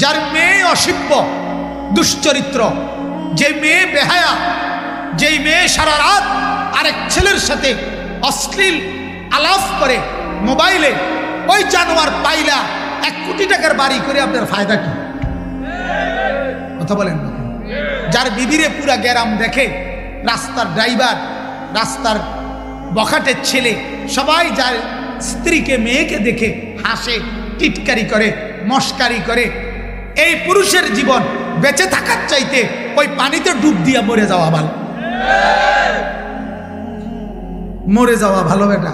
যার মেয়ে অসভ্য দুশ্চরিত্র, যে মেয়ে বেহায়া, যেই মেয়ে সারা রাত আরেক ছেলের সাথে অশ্লীল আলাপ করে মোবাইলে, ওই জানোয়ার পাইলা 1 কোটি টাকার বাড়ি করে আপনার ফায়দা কি? কথা বলেন না। যার বিবিরে পুরা গ্যারাম দেখে, রাস্তার ড্রাইভার, রাস্তার বখাটের ছেলে, সবাই যার স্ত্রীকে মেয়েকে দেখে হাসে, টিটকারি করে, মস্কারি করে, এই পুরুষের জীবন বেঁচে থাকার চাইতে ওই পানিতে ডুব দিয়া মরে যাওয়া ভালো। মরে যাওয়া ভালো বেটা।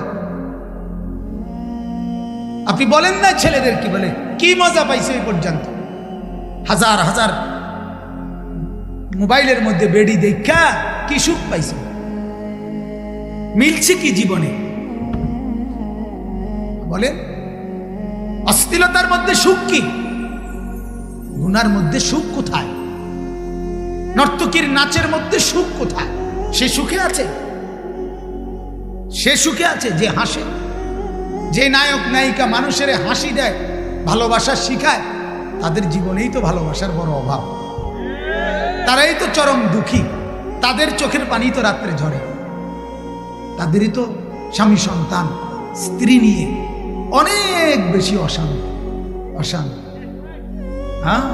আপনি বলেন না ছেলেদের কি বলে, কি মজা পাইছে এই পর্যন্ত? হাজার হাজার মোবাইলের মধ্যে বেডি দেখা কি সুখ পাইছে? মিলছে কি জীবনে বলেন? অশ্লীলতার মধ্যে সুখ কি? গুনার মধ্যে সুখ কোথায়? নর্তকীর নাচের মধ্যে সুখ কোথায়? সে সুখে আছে? সে সুখে আছে যে হাসে, যে নায়ক নায়িকা মানুষের হাসি দেয়, ভালোবাসা শিখায়, তাদের জীবনেই তো ভালোবাসার বড় অভাব। তারাই তো চরম দুঃখী, তাদের চোখের পানি তো রাত্রে ঝরে, তাদেরই তো স্বামী সন্তান স্ত্রী নিয়ে অনেক বেশি অশান্তি। হ্যাঁ,